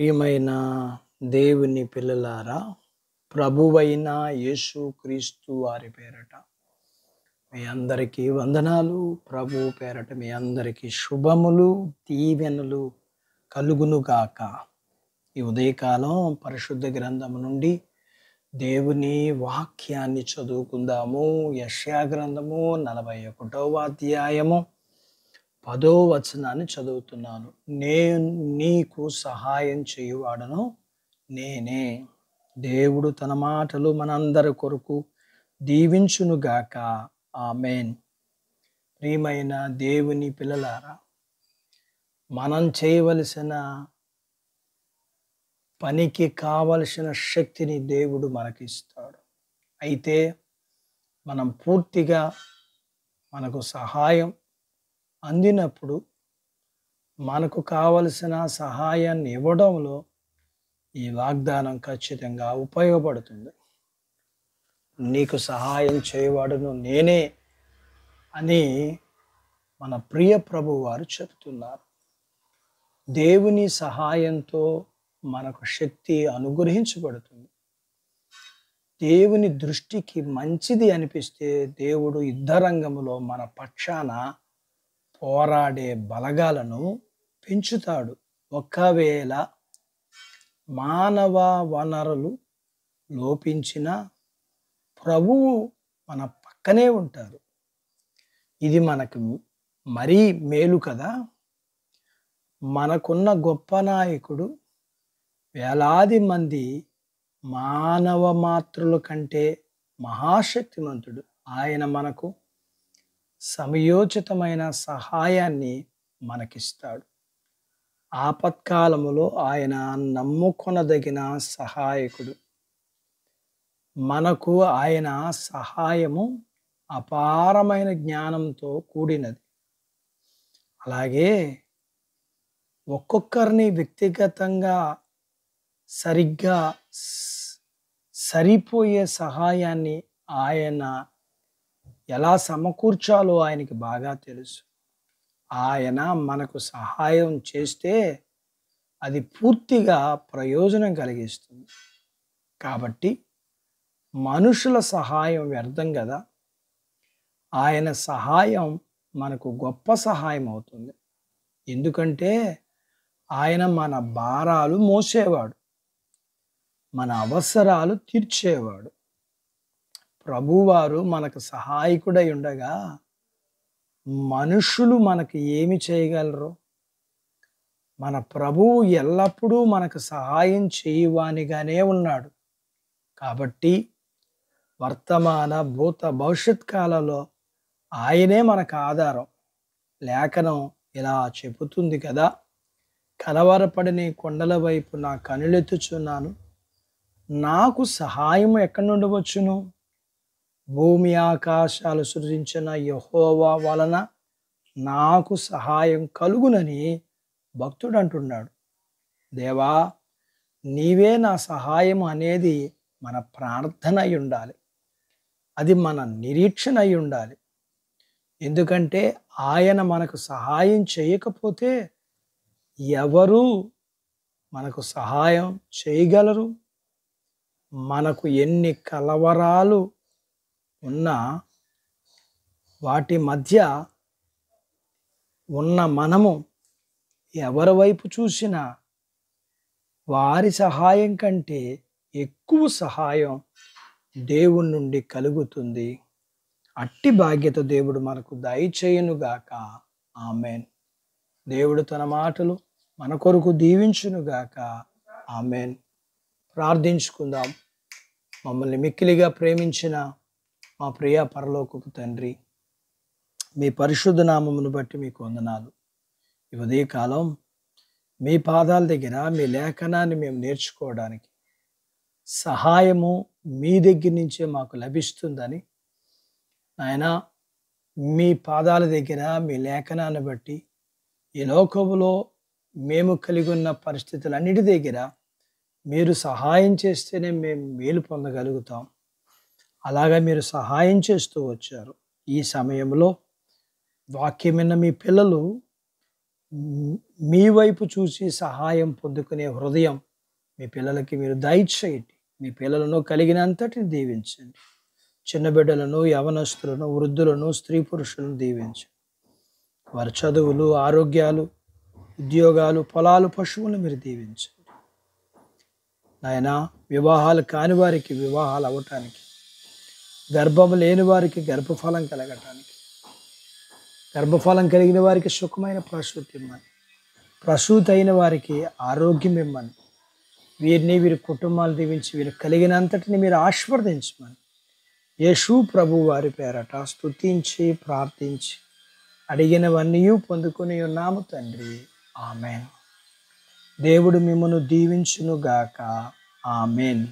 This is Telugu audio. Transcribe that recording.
ప్రియమైన దేవుని పిల్లలారా, ప్రభువైన యేసుక్రీస్తు వారి పేరట మీ అందరికీ వందనాలు. ప్రభు పేరట మీ అందరికీ శుభములు, దీవెనలు కలుగును గాక. ఈ ఉదయకాలం పరిశుద్ధ గ్రంథము నుండి దేవుని వాక్యాన్ని చదువుకుందాము. యెషయా గ్రంథము 41వ అధ్యాయము 10వ వచనాన్ని చదువుతున్నాను. నేను నీకు సహాయం చేయువాడను నేనే. దేవుడు తన మాటలు మనందరి కొరకు దీవించునుగాక. ఆమేన్. ప్రియమైన దేవుని పిల్లలారా, మనం చేయవలసిన పనికి కావలసిన శక్తిని దేవుడు మనకిస్తాడు. అయితే మనం పూర్తిగా మనకు సహాయం అందినప్పుడు మనకు కావలసిన సహాయాన్ని ఇవ్వడంలో ఈ వాగ్దానం ఖచ్చితంగా ఉపయోగపడుతుంది. నీకు సహాయం చేయవాడును నేనే అని మన ప్రియ ప్రభు వారు చెప్తున్నారు. దేవుని సహాయంతో మనకు శక్తి అనుగ్రహించబడుతుంది. దేవుని దృష్టికి మంచిది అనిపిస్తే దేవుడు యుద్ధరంగంలో మన పక్షాన పోరాడే బలగాలను పెంచుతాడు. ఒకవేళ మానవ వనరులు లోపించిన ప్రభువు మన పక్కనే ఉంటారు. ఇది మనకు మరీ మేలు కదా. మనకున్న గొప్ప నాయకుడు వేలాది మంది మానవ మాతృల కంటే మహాశక్తిమంతుడు. ఆయన మనకు సమయోచితమైన సహాయాన్ని మనకిస్తాడు. ఆపత్కాలములో ఆయన నమ్ముకొనదగిన సహాయకుడు. మనకు ఆయన సహాయము అపారమైన జ్ఞానంతో కూడినది. అలాగే ఒక్కొక్కరిని వ్యక్తిగతంగా సరిగ్గా సరిపోయే సహాయాన్ని ఆయన ఎలా సమకూర్చాలో ఆయనకి బాగా తెలుసు. ఆయన మనకు సహాయం చేస్తే అది పూర్తిగా ప్రయోజనం కలిగిస్తుంది. కాబట్టి మనుషుల సహాయం వ్యర్థం కదా. ఆయన సహాయం మనకు గొప్ప సహాయం అవుతుంది. ఎందుకంటే ఆయన మన భారాలు మోసేవాడు, మన అవసరాలు తీర్చేవాడు. ప్రభువారు మనకు సహాయకుడై ఉండగా మనుషులు మనకు ఏమి చేయగలరు? మన ప్రభువు ఎల్లప్పుడూ మనకు సహాయం చేయువానిగానే ఉన్నాడు. కాబట్టి వర్తమాన భూత భవిష్యత్ కాలంలో ఆయనే మనకు ఆధారం. లేఖనం ఇలా చెబుతుంది కదా, కలవరపడిన కొండల వైపు నా కనులెత్తుచున్నాను, నాకు సహాయం ఎక్కడి నుండి వచ్చును? భూమి ఆకాశాలు సృజించిన యెహోవా వలన నాకు సహాయం కలుగునని భక్తుడు అంటున్నాడు. దేవా, నీవే నా సహాయం అనేది మన ప్రార్థన అయి ఉండాలి. అది మన నిరీక్షణ అయి ఉండాలి. ఎందుకంటే ఆయన మనకు సహాయం చేయకపోతే ఎవరు మనకు సహాయం చేయగలరు? మనకు ఎన్ని కలవరాలు ఉన్నా వాటి మధ్య ఉన్న మనము ఎవరి వైపు చూసినా వారి సహాయం కంటే ఎక్కువ సహాయం దేవుని నుండి కలుగుతుంది. అట్టి బాధ్యత దేవుడు మనకు దయచేయునుగాక. ఆమేన్. దేవుడు తన మాటలు మన కొరకు దీవించునుగాక. ఆమేన్. ప్రార్థించుకుందాం. మమ్మల్ని మిక్కిలిగా ప్రేమించిన మా ప్రియ పరలోకపు తండ్రి, మీ పరిశుద్ధ నామమును బట్టి మీకు వందనాలు. ఈ ఉదయకాలం మీ పాదాల దగ్గర మీ లేఖనాన్ని మేము నేర్చుకోవడానికి సహాయము మీ దగ్గర నుంచే మాకు లభిస్తుందని ఆయన మీ పాదాల దగ్గర మీ లేఖనాన్ని బట్టి ఈ లోకములో మేము కలిగి ఉన్న పరిస్థితులన్నిటి దగ్గర మీరు సహాయం చేస్తేనే మేము మేలు పొందగలుగుతాం. అలాగా మీరు సహాయం చేస్తూ వచ్చారు. ఈ సమయంలో వాక్యమైన మీ పిల్లలు మీ వైపు చూసి సహాయం పొందుకునే హృదయం మీ పిల్లలకి మీరు దయచేయండి. మీ పిల్లలను కలిగినంతటిని దీవించండి. చిన్న బిడ్డలను, యవనస్తులను, వృద్ధులను, స్త్రీ పురుషులను దీవించండి. వారి చదువులు, ఆరోగ్యాలు, ఉద్యోగాలు, పొలాలు, పశువులను మీరు దీవించండి. నాయనా, వివాహాలు కాని వారికి వివాహాలు అవ్వటానికి, గర్భం లేని వారికి గర్భఫలం కలగటానికి, గర్భఫలం కలిగిన వారికి సుఖమైన ప్రసూతి ఇమ్మని, ప్రసూతి అయిన వారికి ఆరోగ్యం ఇమ్మని, వీరిని వీరి కుటుంబాలు దీవించి వీరు కలిగినంతటిని మీరు ఆశీర్వదించమని యేసు ప్రభు వారి పేరట స్తుతించి ప్రార్థించి అడిగినవన్నీ పొందుకొని ఉన్నాము తండ్రి. ఆమెన్. దేవుడు మిమ్మను దీవించునుగాక. ఆమెన్.